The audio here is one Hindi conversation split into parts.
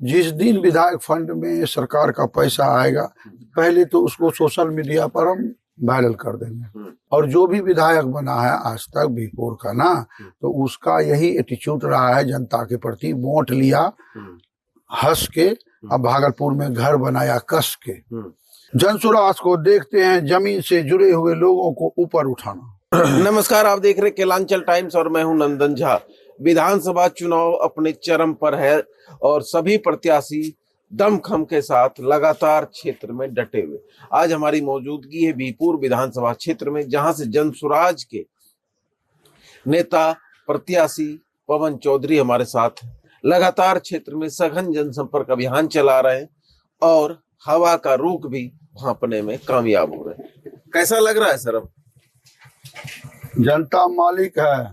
जिस दिन विधायक फंड में सरकार का पैसा आएगा, पहले तो उसको सोशल मीडिया पर हम वायरल कर देंगे। और जो भी विधायक बना है आज तक बीरपुर का ना, तो उसका यही एटीट्यूड रहा है जनता के प्रति। वोट लिया हंस के, अब भागलपुर में घर बनाया कस के। जनसुराज को देखते हैं जमीन से जुड़े हुए लोगों को ऊपर उठाना। नमस्कार, आप देख रहे केलांचल टाइम्स और मैं हूं नंदन झा। विधानसभा चुनाव अपने चरम पर है और सभी प्रत्याशी दमखम के साथ लगातार क्षेत्र में डटे हुए। आज हमारी मौजूदगी है बीरपुर विधानसभा क्षेत्र में, जहां से जनसुराज के नेता प्रत्याशी पवन चौधरी हमारे साथ हैं। लगातार क्षेत्र में सघन जनसंपर्क अभियान चला रहे हैं और हवा का रुख भी भांपने में कामयाब हो रहे हैं। कैसा लग रहा है सर? अब जनता मालिक है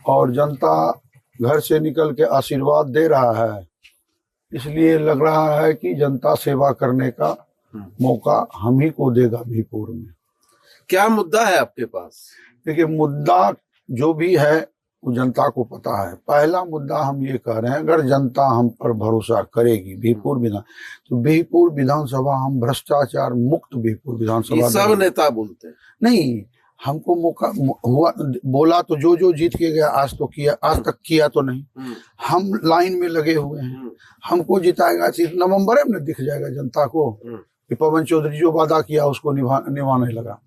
और जनता घर से निकल के आशीर्वाद दे रहा है, इसलिए लग रहा है कि जनता सेवा करने का मौका हम ही को देगा बीरपुर में। क्या मुद्दा है आपके पास? देखिए, मुद्दा जो भी है वो जनता को पता है। पहला मुद्दा हम ये कह रहे हैं, अगर जनता हम पर भरोसा करेगी बीरपुर बीरपुर विधानसभा हम भ्रष्टाचार मुक्त बीरपुर विधानसभा। सब नेता बोलते हैं नहीं, हमको मौका हुआ, बोला तो जो जीत के गया आज तक किया तो नहीं। हम लाइन में लगे हुए हैं, हमको जिताएगा। नवंबर में दिख जाएगा जनता को कि पवन चौधरी जो वादा किया उसको निभाने लगा।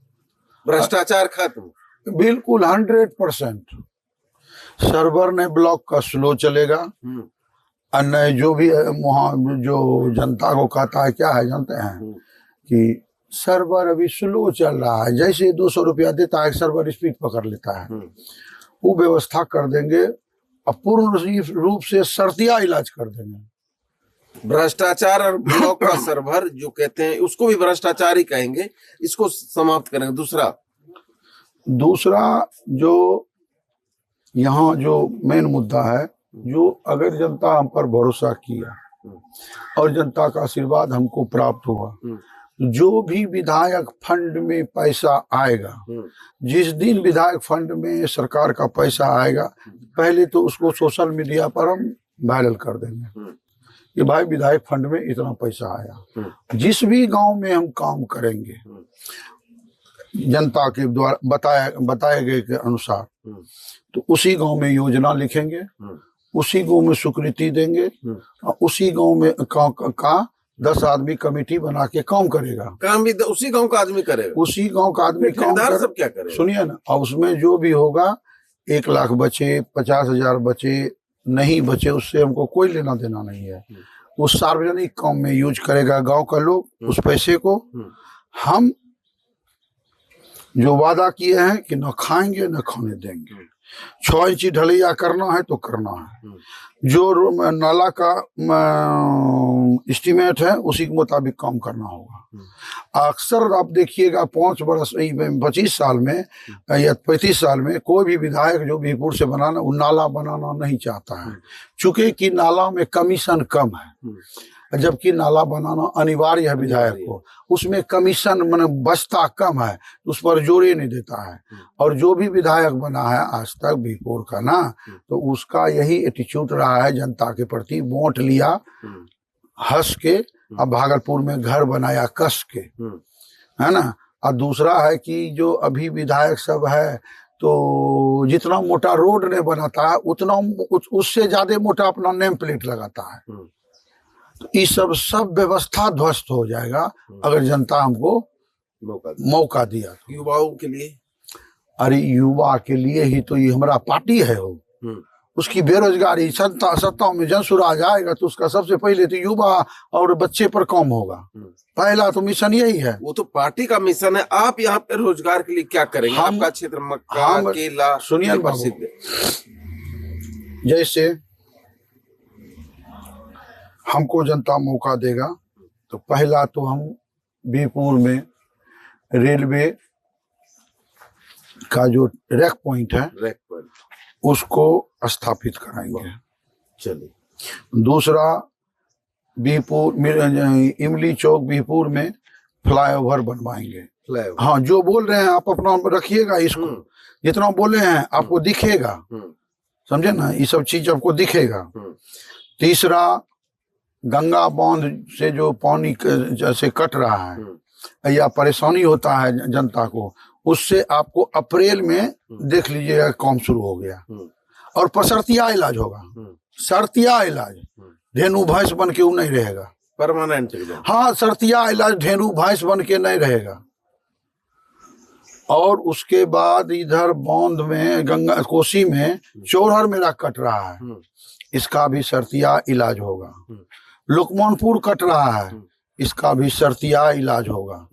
भ्रष्टाचार खत्म, बिल्कुल 100%। सर्वर ने ब्लॉक का स्लो चलेगा। अन्य जो भी वहाँ जो जनता को कहता है, क्या है जानते हैं कि सर्वर अभी स्लो चल रहा है, जैसे 200 रुपया देता है सर्वर स्पीड पकड़ लेता है। वो व्यवस्था कर देंगे और पूर्ण रूप से शर्तिया इलाज कर देंगे। भ्रष्टाचार और ब्लॉक का सर्वर जो कहते हैं उसको भी भ्रष्टाचार ही कहेंगे, इसको समाप्त करेंगे। दूसरा जो यहाँ जो मेन मुद्दा है, जो अगर जनता हम पर भरोसा किया और जनता का आशीर्वाद हमको प्राप्त हुआ, जो भी विधायक फंड में पैसा आएगा, जिस दिन विधायक फंड में सरकार का पैसा आएगा, पहले तो उसको सोशल मीडिया पर हम वायरल कर देंगे कि भाई विधायक फंड में इतना पैसा आया। जिस भी गांव में हम काम करेंगे जनता के द्वारा बताए गए के अनुसार, तो उसी गांव में योजना लिखेंगे, उसी गांव में स्वीकृति देंगे और उसी गांव में का 10 आदमी कमेटी बना के काम करेगा। काम भी उसी गांव का आदमी करेगा, उसी गांव का आदमी काम सब क्या करेगा? सुनिए ना, और उसमें जो भी होगा 1 लाख बचे, 50,000 बचे, नहीं बचे, उससे हमको कोई लेना देना नहीं है। उस सार्वजनिक काम में यूज करेगा गांव का लोग उस पैसे को। हम जो वादा किए हैं कि न खाएंगे न खाने देंगे, 6 इंची ढलैया करना है तो करना है। जो नाला का एस्टीमेट है उसी के मुताबिक काम करना होगा। अक्सर आप देखिएगा 25 साल में या 35 साल में कोई भी विधायक जो बीरपुर से बनाना, वो नाला बनाना नहीं चाहता है, चूंकि कि नाला में कमीशन कम है, जबकि नाला बनाना अनिवार्य है विधायक को। उसमें कमीशन माने बचता कम है, उस पर जोर ही नहीं देता है। और जो भी विधायक बना है आज तक बीरपुर का ना, तो उसका यही एटीट्यूड रहा है जनता के प्रति। वोट लिया हंस के, अब भागलपुर में घर बनाया कस के, है ना। और दूसरा है कि जो अभी विधायक सब है, तो जितना मोटा रोड नहीं बनाता है उतना उससे ज्यादा मोटा अपना नेम प्लेट लगाता है। तो ये सब व्यवस्था ध्वस्त हो जाएगा अगर जनता हमको मौका दिया। युवाओं के लिए, अरे युवा के लिए ही तो ये हमारा पार्टी है। वो उसकी बेरोजगारी सत्ता में जनसुराज आएगा तो उसका सबसे पहले तो युवा और बच्चे पर काम होगा। पहला तो मिशन यही है। वो तो पार्टी का मिशन है। आप यहाँ पे रोजगार के लिए क्या करेंगे? आपका क्षेत्र मक्का, केला, सुनिए बाबू, जैसे हमको जनता मौका देगा तो पहला तो हम बीरपुर में रेलवे का जो रैक पॉइंट है उसको स्थापित कराएंगे। चलिए। दूसरा, बीरपुर इमली चौक बीरपुर में फ्लाईओवर बनवाएंगे। हाँ, जो बोल रहे हैं आप अपना रखिएगा, इसको जितना बोले हैं आपको दिखेगा, समझे ना, ये सब चीज आपको दिखेगा। तीसरा, गंगा बांध से जो पानी जैसे कट रहा है या परेशानी होता है जनता को, उससे आपको अप्रैल में देख लीजिएगा काम शुरू हो गया। और पसरतिया इलाज होगा, शर्तिया इलाज, धेनु भैंस बन के वो नहीं रहेगा, परमानेंट। हाँ, शर्तिया इलाज धेनु भैंस बन के नहीं रहेगा। और उसके बाद इधर बांध में गंगा कोसी में चौहर मेरा कट रहा है, इसका भी शर्तिया इलाज होगा। लुकमानपुर कट रहा है, इसका भी शर्तिया इलाज होगा।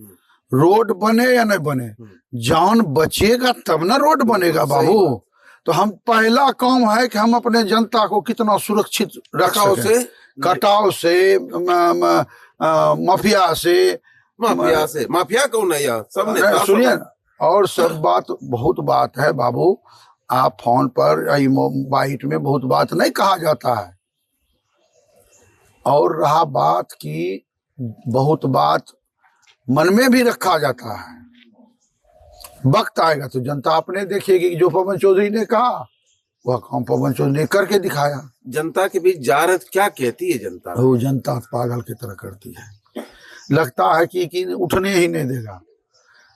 रोड बने या नहीं बने, जान बचेगा तब ना रोड बनेगा बाबू। तो हम पहला काम है कि हम अपने जनता को कितना सुरक्षित रख सकें, कटाव से, माफिया से। माफिया कौन है यार, सबने सुनिए ना, और सब बात बहुत बात है बाबू, आप फोन पर बाइट में बहुत बात नहीं कहा जाता है। और रहा बात की बहुत बात मन में भी रखा जाता है। वक्त आएगा तो जनता अपने देखेगी। जो पवन चौधरी ने कहा वह काम पवन चौधरी ने करके दिखाया। जनता के बीच जा रहे, क्या कहती है जनता? वो जनता पागल की तरह करती है, लगता है कि उठने ही नहीं देगा।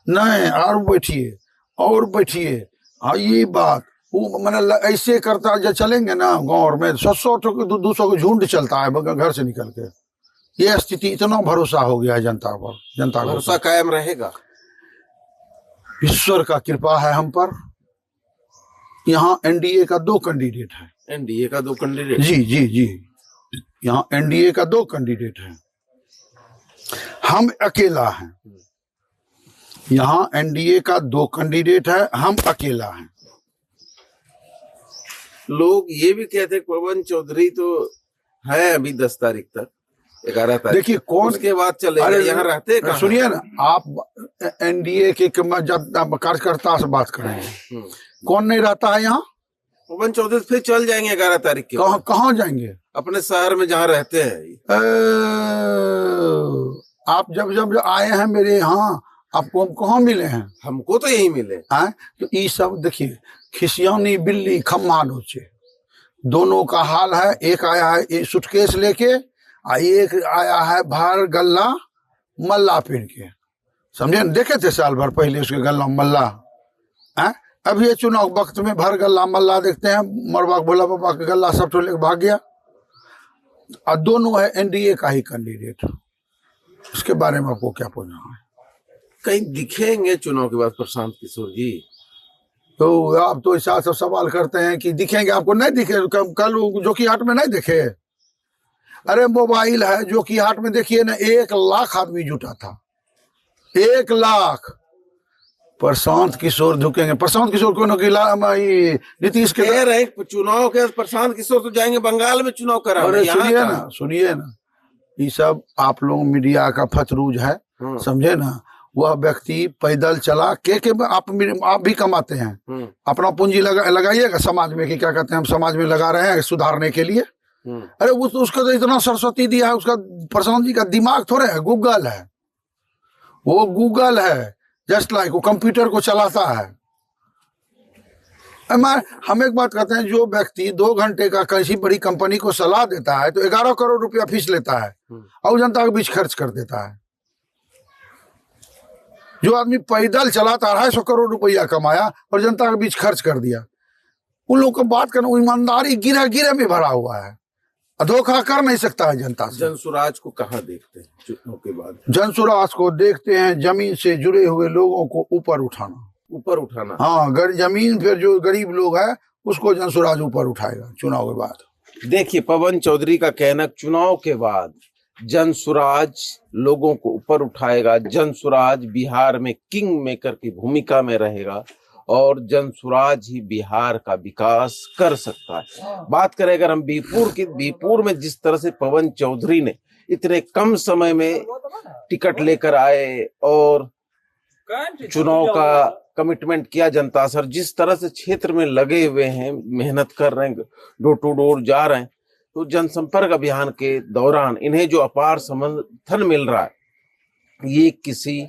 नहीं, और बैठिए। हाँ, ये बात वो मैंने ऐसे करता जब चलेंगे ना गाँव में 100-200 को झुंड चलता है घर से निकल के। ये स्थिति, इतना भरोसा हो गया है जनता पर। जनता भरोसा कायम रहेगा। ईश्वर का कृपा है हम पर। यहाँ एनडीए का 2 कैंडिडेट है। एनडीए का 2 कैंडिडेट? जी। यहाँ एनडीए का 2 कैंडिडेट है, हम अकेला हैं। यहाँ एनडीए का 2 कैंडिडेट है, हम अकेला हैं। लोग ये भी कहते पवन चौधरी तो है अभी 10 तारीख तक, 11 तारीख। देखिए कौन उसके बाद चलेगा, यहाँ रहते कहाँ? सुनिए ना, आप एनडीए के जब कार्यकर्ता से बात करेंगे, कौन नहीं रहता है यहाँ? पवन चौधरी फिर चल जाएंगे 11 तारीख के। कहाँ जाएंगे? अपने शहर में जहाँ रहते हैं। आप जब आए हैं मेरे यहाँ, आपको हम कहाँ मिले हैं? हमको तो यही मिले हैं। तो ये सब देखिए, खिसियानी बिल्ली खम्मा नोचे, दोनों का हाल है। एक आया है सूटकेस लेके, एक आया है भर गल्ला मल्ला पहन के। समझे? देखे थे साल भर पहले उसके गल्ला मल्ला है। अब ये चुनाव वक्त में भर गल्ला मल्ला देखते हैं, मरबा भोला बाबा का गल्ला सब तो लेके भाग गया। और दोनों है एनडीए का ही कैंडिडेट। इसके बारे में आपको क्या पूछना है? कहीं दिखेंगे चुनाव के बाद प्रशांत किशोर जी? तो आप तो ऐसा सब सवाल करते हैं कि दिखेंगे, आपको नहीं दिखे। कल जोकीहाट में नहीं दिखे? अरे मोबाइल है, जोकीहाट में देखिए ना, 1 लाख आदमी जुटा था, 1 लाख। प्रशांत किशोर झुकेंगे? प्रशांत किशोर को नीतीश के रहे चुनाव के, प्रशांत किशोर तो जाएंगे बंगाल में चुनाव करा। अरे सुनिए ना, ये सब आप लोग मीडिया का फतरूज है, समझे ना। वह व्यक्ति पैदल चला के आप भी कमाते हैं, अपना पूंजी लगाइएगा समाज में, कि क्या कहते हैं, हम समाज में लगा रहे हैं सुधारने के लिए। अरे उसको तो इतना सरस्वती दिया है, उसका प्रशांत जी का दिमाग थोड़े है, गूगल है, वो गूगल है, जस्ट लाइक वो कंप्यूटर को चलाता है। हम एक बात कहते हैं, जो व्यक्ति 2 घंटे का किसी बड़ी कंपनी को सलाह देता है तो 11 करोड़ रुपया फीस लेता है और जनता के बीच खर्च कर देता है। जो आदमी पैदल चला 250 करोड़ रुपया कमाया और जनता के बीच खर्च कर दिया, उन लोगों को बात करना, ईमानदारी गिरे में भरा हुआ है, धोखा कर नहीं सकता है जनता से। जनसुराज को कहाँ देखते हैं चुनाव के बाद? जनसुराज को देखते हैं जमीन से जुड़े हुए लोगों को ऊपर उठाना। हाँ, जमीन पर जो गरीब लोग है उसको जनसुराज ऊपर उठाएगा चुनाव के बाद। देखिए, पवन चौधरी का कहना, चुनाव के बाद जनसुराज लोगों को ऊपर उठाएगा। जनसुराज बिहार में किंग मेकर की भूमिका में रहेगा और जनसुराज ही बिहार का विकास कर सकता है। बात करें अगर हम बीरपुर में जिस तरह से पवन चौधरी ने इतने कम समय में टिकट लेकर आए और चुनाव का कमिटमेंट किया जनता से, जिस तरह से क्षेत्र में लगे हुए हैं, मेहनत कर रहे हैं, डोर टू डोर जा रहे हैं, तो जनसंपर्क अभियान के दौरान इन्हें जो अपार समर्थन मिल रहा है, ये किसी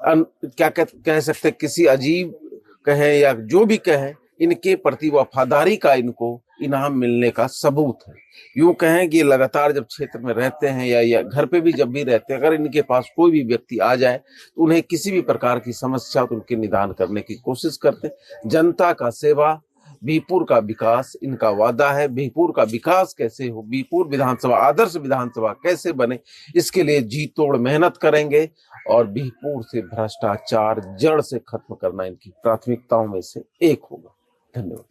क्या कह सकते, किसी अजीब कहें या जो भी कहें, इनके प्रति वफादारी का इनको इनाम मिलने का सबूत है। यूं कहें कि लगातार जब क्षेत्र में रहते हैं या घर पे भी जब भी रहते हैं, अगर इनके पास कोई भी व्यक्ति आ जाए तो उन्हें किसी भी प्रकार की समस्या तो उनके निदान करने की कोशिश करते हैं। जनता का सेवा, बीरपुर का विकास इनका वादा है। बीरपुर का विकास कैसे हो, बीरपुर विधानसभा आदर्श विधानसभा कैसे बने, इसके लिए जी तोड़ मेहनत करेंगे और बीरपुर से भ्रष्टाचार जड़ से खत्म करना इनकी प्राथमिकताओं में से एक होगा। धन्यवाद।